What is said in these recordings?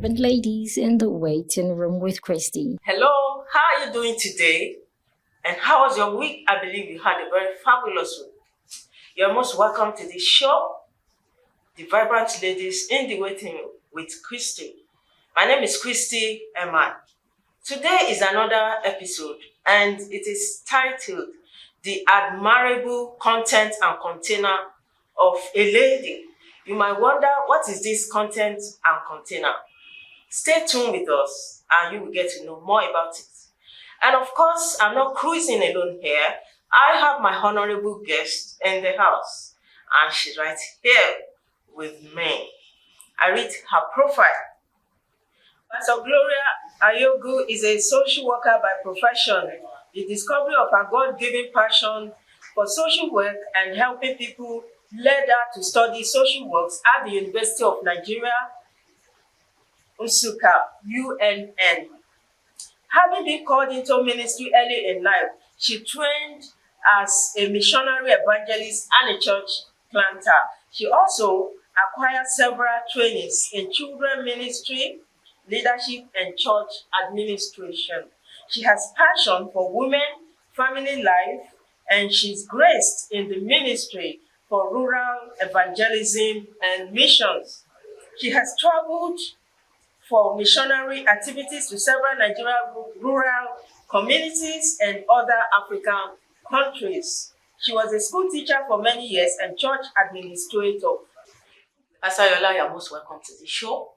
7 ladies in the waiting room with Christy. Hello, how are you doing today? And how was your week? I believe you had a very fabulous week. You're most welcome to this show, The Vibrant Ladies in the Waiting Room with Christy. My name is Christy Eman. Today is another episode and it is titled The Admirable Content and Container of a Lady. You might wonder, what is this content and container? Stay tuned with us and you will get to know more about it. And of course, I'm not cruising alone here. I have my honorable guest in the house and she's right here with me. I read her profile. Pastor Gloria Ayogu is a social worker by profession. The discovery of her God-given passion for social work and helping people led her to study social works at the University of Nigeria, Nsukka, UNN. Having been called into ministry early in life, she trained as a missionary evangelist and a church planter. She also acquired several trainings in children ministry, leadership, and church administration. She has passion for women, family life, and she's graced in the ministry for rural evangelism and missions. She has traveled for missionary activities to several Nigerian rural communities and other African countries. She was a school teacher for many years and church administrator. Pastor Yola, you're most welcome to the show.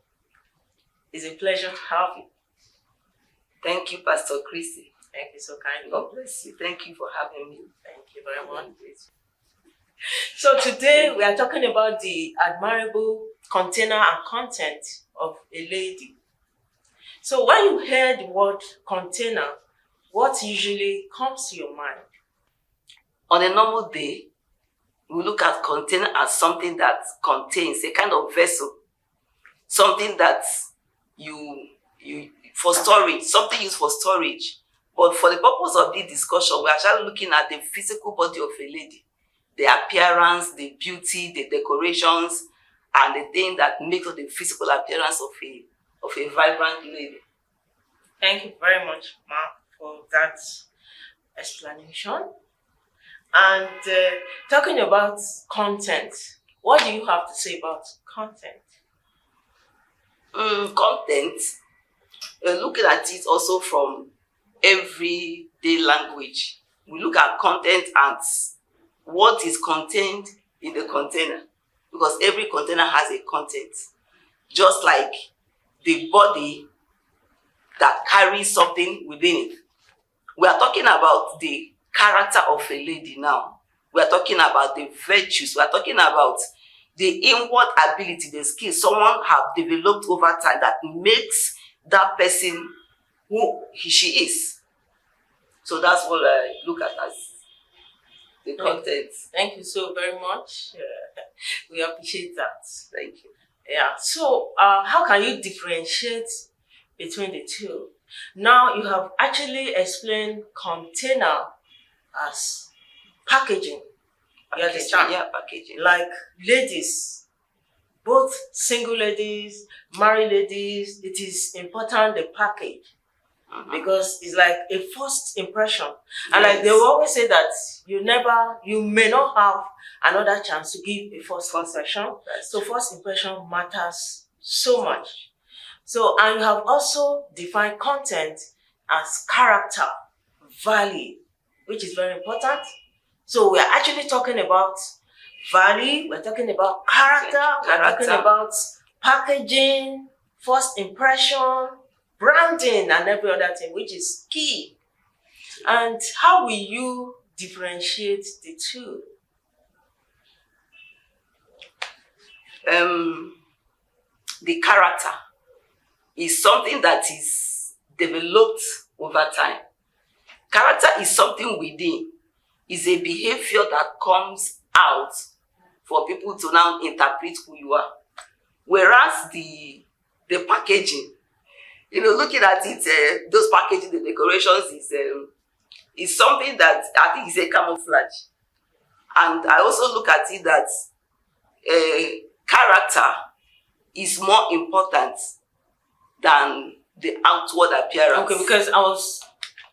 It's a pleasure to have you. Thank you, Pastor Christy. Thank you so kindly. God bless you. Thank you for having me. Thank you very much. So today we are talking about the admirable container and content of a lady. So when you hear the word container, what usually comes to your mind? On a normal day, we look at container as something that contains a kind of vessel, something that you for storage, something used for storage. But for the purpose of this discussion, we're actually looking at the physical body of a lady, the appearance, the beauty, the decorations, and the thing that makes up the physical appearance of a vibrant lady. Thank you very much, Ma, for that explanation. And talking about content, what do you have to say about content? Content, looking at it also from everyday language. We look at content as what is contained in the container, because every container has a content, just like the body that carries something within it. We are talking about the character of a lady now. We are talking about the virtues. We are talking about the inward ability, the skills someone have developed over time that makes that person who she is. So that's what I look at as the content. Thank you so very much. We appreciate that. Thank you. Yeah. So how can you differentiate between the two? Now you have actually explained container as packaging. You understand? Yeah, packaging. Like ladies, both single ladies, married ladies, it is important the package. Because it's like a first impression. And Yes. like they will always say that you may not have another chance to give a first impression. So first impression matters so much. So, and you have also defined content as character, value, which is very important. So we are actually talking about value, we're talking about character, we're talking about packaging, first impression, branding, and every other thing, which is key. And how will you differentiate the two? The character is something that is developed over time. Character is something within, is a behavior that comes out for people to now interpret who you are. Whereas the packaging, looking at it, those packaging, the decorations is something that I think is a camouflage. And I also look at it that character is more important than the outward appearance. Okay, because I was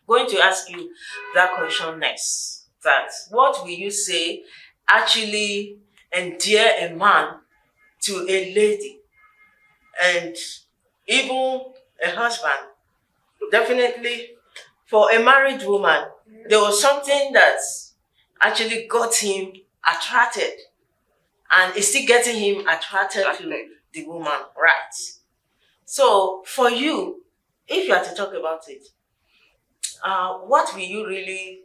going to ask you that question next. That what will you say actually endear a man to a lady and even a husband? Definitely, for a married woman, there was something that actually got him attracted, and is still getting him attracted to the woman, right? So, for you, if you are to talk about it, what will you really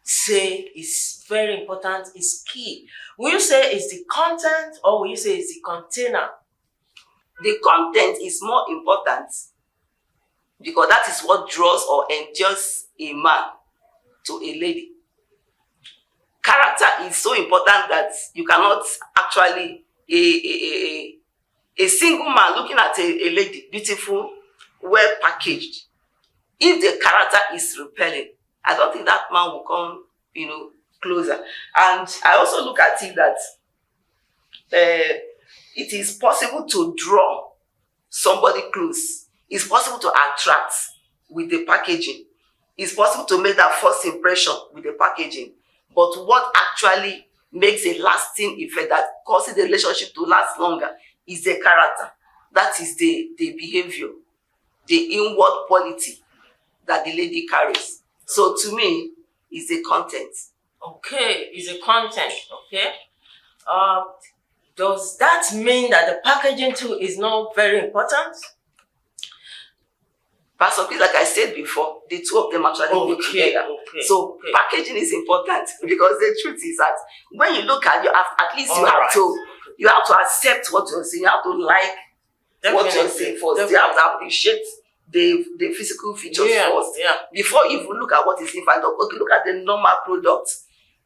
say is very important, is key? Will you say it's the content, or will you say it's the container? The content is more important because that is what draws or endures a man to a lady. Character is so important that you cannot actually, a single man looking at a lady, beautiful, well packaged, if the character is repelling, I don't think that man will come, closer. And I also look at it that it is possible to draw somebody close. It's possible to attract with the packaging. It's possible to make that first impression with the packaging. But what actually makes a lasting effect that causes the relationship to last longer is the character. That is the behavior, the inward quality that the lady carries. So to me, it's the content. Okay, it's the content, okay? Does that mean that the packaging too is not very important? Pastor, please, like I said before, the two of them actually go together. So packaging is important because the truth is that when you look at at least you have to accept what you're saying. You have to like what you're saying first. Definitely. You have to appreciate the physical features first. Yeah. Before you even look at what is in front of. Okay, look at the normal product.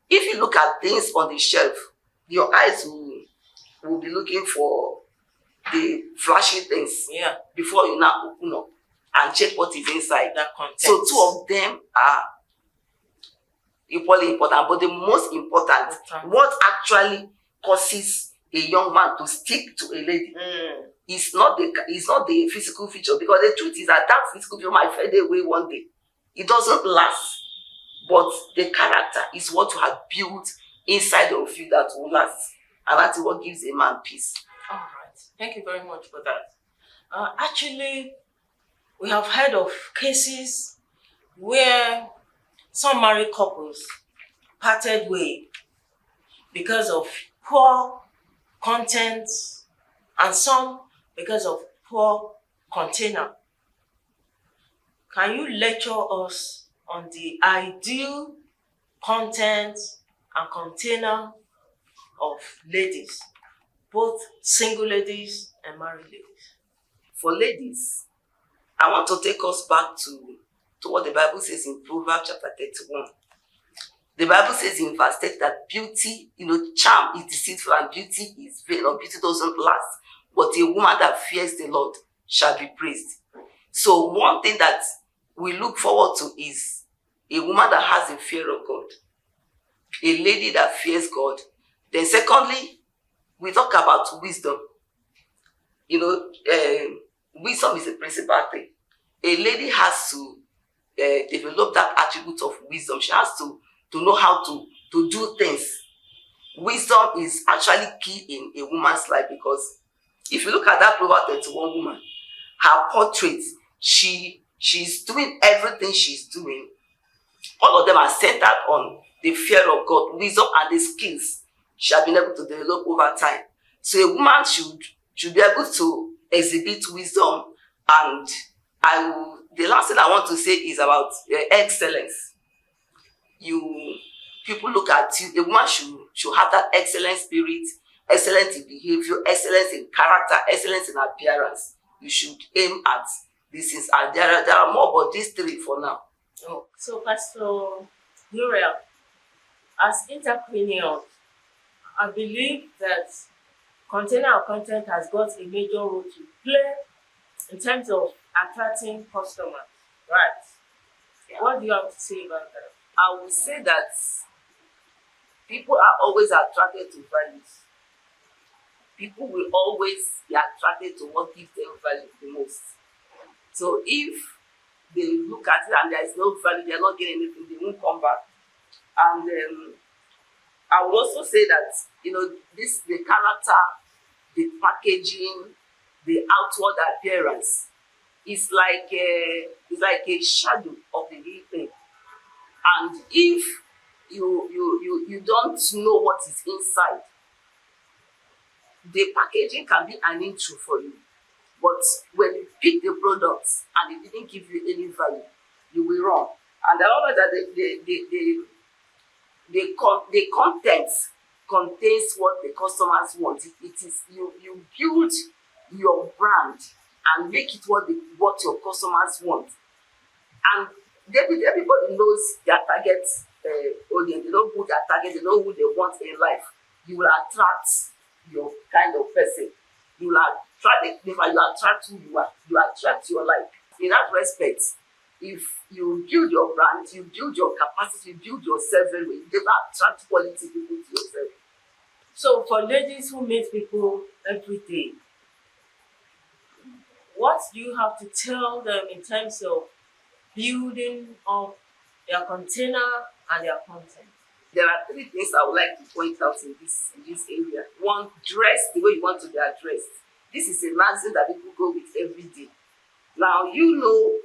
If you look at things on the shelf, your eyes will be looking for the flashy things. Yeah. Before you now open up and check what is inside. That content. So two of them are equally important, but the most important, what actually causes a young man to stick to a lady is not the physical feature, because the truth is that physical feature might fade away one day. It doesn't last. But the character is what you have built inside of you that will last. And that's what gives a man peace. All right. Thank you very much for that. Actually, we have heard of cases where some married couples parted ways because of poor content and some because of poor container. Can you lecture us on the ideal content and container of ladies, both single ladies and married ladies? For ladies, I want to take us back to what the Bible says in Proverbs chapter 31. The Bible says in verse 10 that beauty, charm is deceitful and beauty is vain, or beauty doesn't last. But a woman that fears the Lord shall be praised. So one thing that we look forward to is a woman that has a fear of God, a lady that fears God. Then secondly, we talk about wisdom. Wisdom is a principal thing. A lady has to develop that attribute of wisdom. She has to know how to do things. Wisdom is actually key in a woman's life, because if you look at that Proverbs 31 woman, her portrait, she's doing everything she's doing. All of them are centered on the fear of God, wisdom, and the skills she has been able to develop over time. So a woman should be able to exhibit wisdom. And the last thing I want to say is about excellence. People look at you, a woman should have that excellent spirit, excellence in behavior, excellence in character, excellence in appearance. You should aim at these things. And there are more, but these three for now. Oh, so Pastor Gloria, as entrepreneurs, I believe that container or content has got a major role to play in terms of attracting customers, right? Yeah. What do you have to say about that? I would say that people are always attracted to values. People will always be attracted to what gives them value the most. So if they look at it and there is no value, they are not getting anything, they won't come back. And I would also say that, this the character, the packaging, the outward appearance is like a shadow of the real thing. And if you don't know what is inside, the packaging can be an intro for you. But when you pick the product and it didn't give you any value, you will run. And I love that the content contains what the customers want. It is you build your brand and make it what your customers want. And everybody knows their target audience. They know who their target, they know who they want in life. You will attract your kind of person. You will attract you attract who you are. You attract your life. In that respect, if you build your brand, you build your capacity, you build yourself very well, you never attract quality people to yourself. So for ladies who meet people every day, what do you have to tell them in terms of building up their container and their content? There are three things I would like to point out in this area. One, dress the way you want to be addressed. This is a maxim that people go with every day. Now you know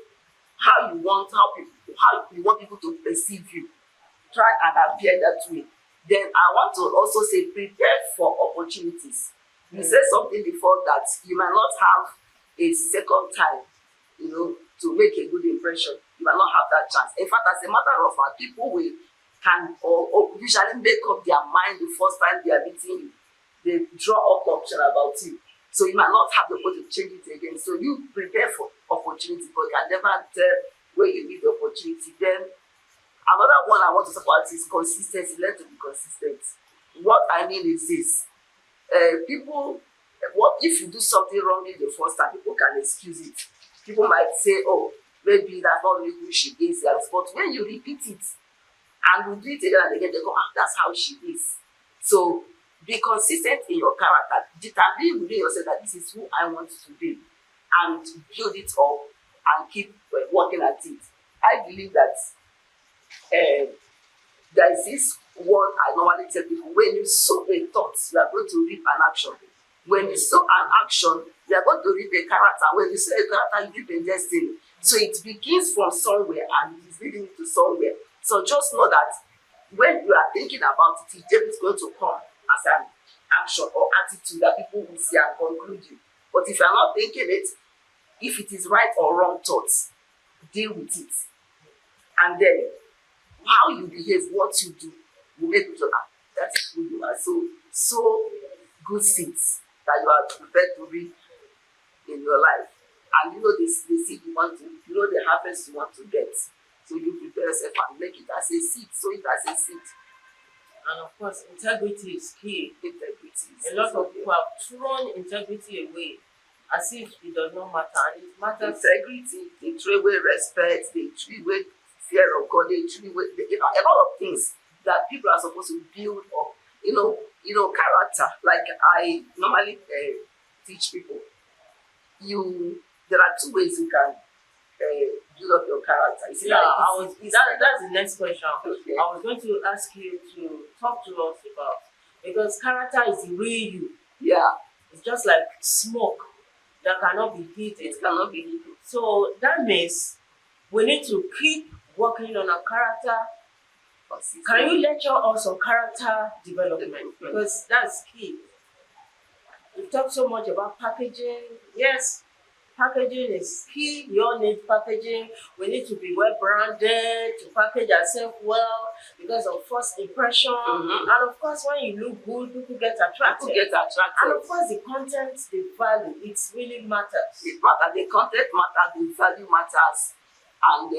how you want people to perceive you. Try and appear that way. Then I want to also say prepare for opportunities. You said something before that you might not have a second time, to make a good impression. You might not have that chance. In fact, as a matter of fact, people can usually make up their mind the first time they are meeting you. They draw up option about you. So you might not have the ability to change it again. So you prepare for opportunity, but you can never tell where you need the opportunity. Then another one I want to talk about is consistency. Learn to be consistent. What I mean is this: what if you do something wrongly the first time? People can excuse it. People might say, "Oh, maybe that's not really who she is." But when you repeat it and you do it again and again, they go, "That's how she is." So be consistent in your character. Determine within yourself that this is who I want to be, and build it up and keep working at it. I believe that there is this word I normally tell people: when you sow a thought, you are going to reap an action. When you sow an action, you are going to reap a character. When you sow a character, you reap a destiny. So it begins from somewhere and it is leading you to somewhere. So just know that when you are thinking about it, it's going to come as an action or attitude that people will see and conclude you. But if you are not thinking it, if it is right or wrong thoughts, deal with it. And then how you behave, what you do, will make people know that is who you are. So good seeds that you are prepared to reap in your life. And the seed you want to, the harvest you want to get. So you prepare yourself and make it as a seed. Sow it as a seed. And of course, integrity is key. Integrity is a lot of people have thrown integrity away as if it does not matter, and it matters. Integrity, they treat with respect, they treat with fear of God, they treat with a lot of things that people are supposed to build up. Character. Like I normally teach people, there are two ways you can build up your character. That's the next question. Okay. I was going to ask you to talk to us about, because character is the real you. Yeah. It's just like smoke that cannot be hidden. It cannot be hidden. So that means we need to keep working on our character. Can you lecture us on character development? Because that's key. We've talked so much about packaging. Yes, packaging is key. We all need packaging. We need to be well branded, to package ourselves well because of first impression. Mm-hmm. And of course, when you look good, people get attracted. And of course, the content, the value, it really matters. It matters. The content matters, the value matters. And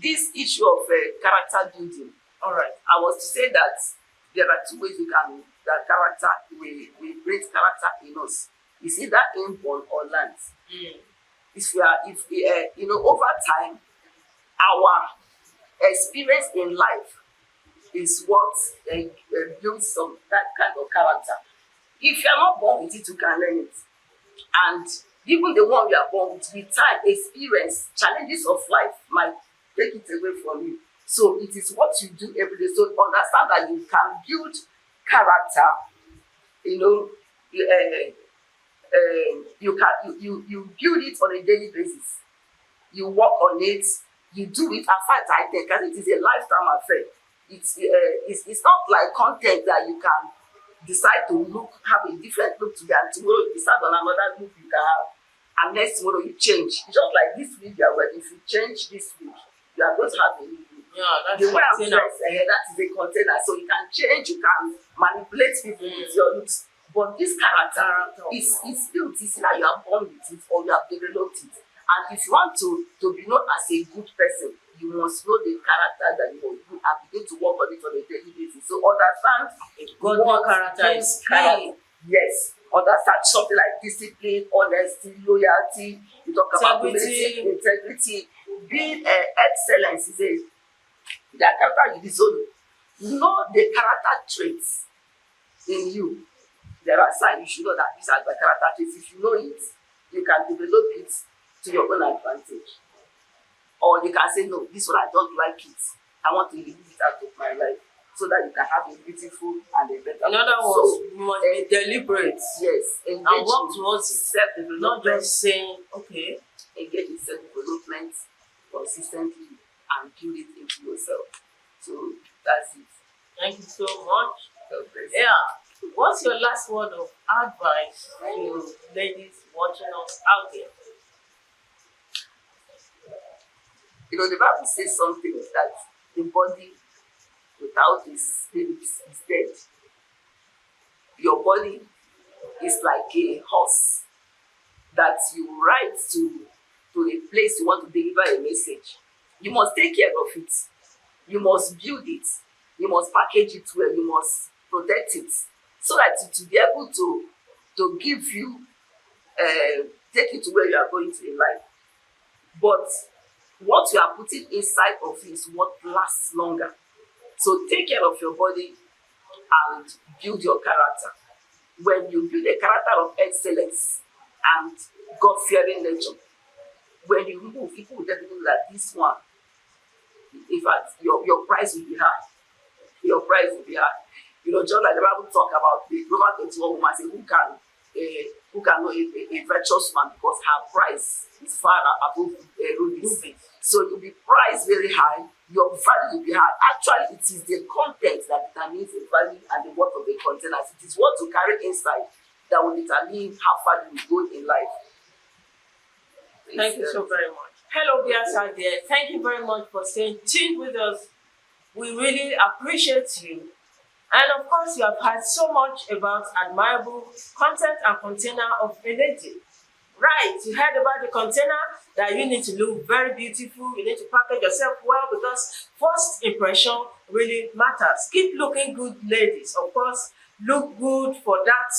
this issue of character building, all right, I was to say that there are two ways we create character in us. It's either inborn or learned. Over time, our experience in life is what builds that kind of character. If you are not born with it, you can learn it. And Even the one you are born with time, experience, challenges of life might take it away from you. So it is what you do every day. So understand that you can build character, you know, you build it on a daily basis. You work on it, you do it. As far as I think, because it is a lifetime affair. It's not like content that you can decide to have a different look today, and tomorrow you decide on another look you can have, and next tomorrow you change. It's just like this week you are wearing. If you change this week, you are going to have a new look. Yeah, that's the way I'm container. dressed, that is a container. So you can change, you can manipulate people with your looks. But this character is built. It's either you are born with it or you have developed it. And if you want to be known as a good person, you must know the character that you will do and begin to work on it on a daily basis. So understand Godly character is key. Yes. Understand something like discipline, honesty, loyalty. You talk about integrity. Being excellence is the character you disown. Know the character traits in you. There are signs you should know that these are the character traits. If you know it, you can develop it to your own advantage. Or you can say, no, this one I don't like it. I want to leave it out of my life so that you can have a beautiful and a better life. In other words, you must be deliberate. Yes. And work towards self-development. Not just saying, okay. Engage in self-development consistently and build it into yourself. So that's it. Thank you so much. Yeah. What's your last word of advice to ladies watching us out there? You know, the Bible says something that the body without the spirit is dead. Your body is like a horse that you ride to a place you want to deliver a message. You must take care of it. You must build it. You must package it well. You must protect it so that it will be able to give you, take you to where you are going to in life. But what you are putting inside of it is what lasts longer. So take care of your body and build your character. When you build a character of excellence and God-fearing nature, when you move, people will definitely know that this one, in fact, your price will be high. Your price will be high. You know, just like the Bible talk about the Roman 21 woman, say, who can know a virtuous man, because her price is far above rubies. So you'll be priced very high, your value will be high. Actually, it is the content that determines the value and the worth of the containers. It is what you carry inside that will determine how far you go in life. Thank you so very much. Hello, viewers out there. Thank you very much for staying tuned with us. We really appreciate you. And of course, you have heard so much about Admirable Content and Container of a lady. Right, you heard about the container that you need to look very beautiful. You need to package yourself well because first impression really matters. Keep looking good, ladies. Of course, look good for that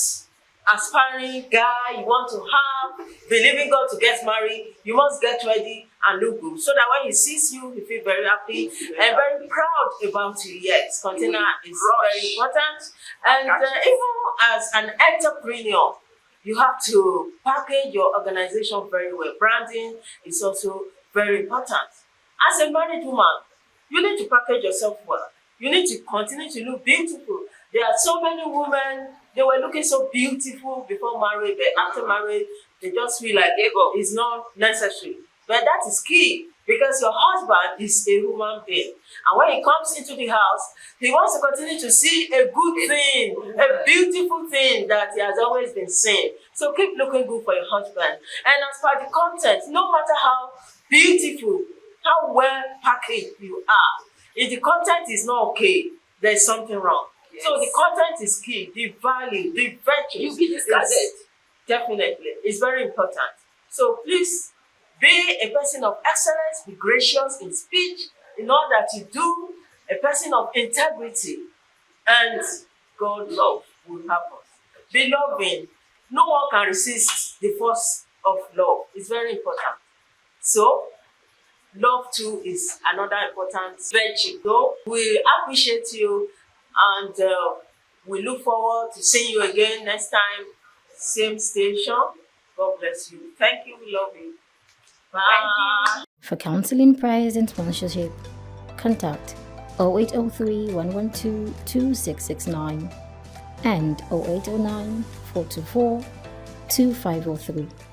aspiring guy you want to have, believing God to get married. You must get ready and look good so that when he sees you, he feels very happy and very proud about you. Yes, container is very important. And even as an entrepreneur, you have to package your organization very well. Branding is also very important. As a married woman, you need to package yourself well. You need to continue to look beautiful. There are so many women, they were looking so beautiful before marriage, but after marriage, they just feel like it's not necessary. But that is key because your husband is a human being. And when he comes into the house, he wants to continue to see a good thing, a beautiful thing that he has always been seeing. So keep looking good for your husband. And as for the content, no matter how beautiful, how well packaged you are, if the content is not okay, there's something wrong. Yes. So the content is key, the value, the virtue. You be discarded. Definitely. It's very important. So please be a person of excellence, be gracious in speech, in all that you do, a person of integrity, and God love will help us. Be loving. No one can resist the force of love. It's very important. So, love too is another important virtue. So, we appreciate you and we look forward to seeing you again next time, same station. God bless you. Thank you. We love you. Bye. For counseling, prayers, and sponsorship, contact 0803 112 2669 and 0809 424 2503.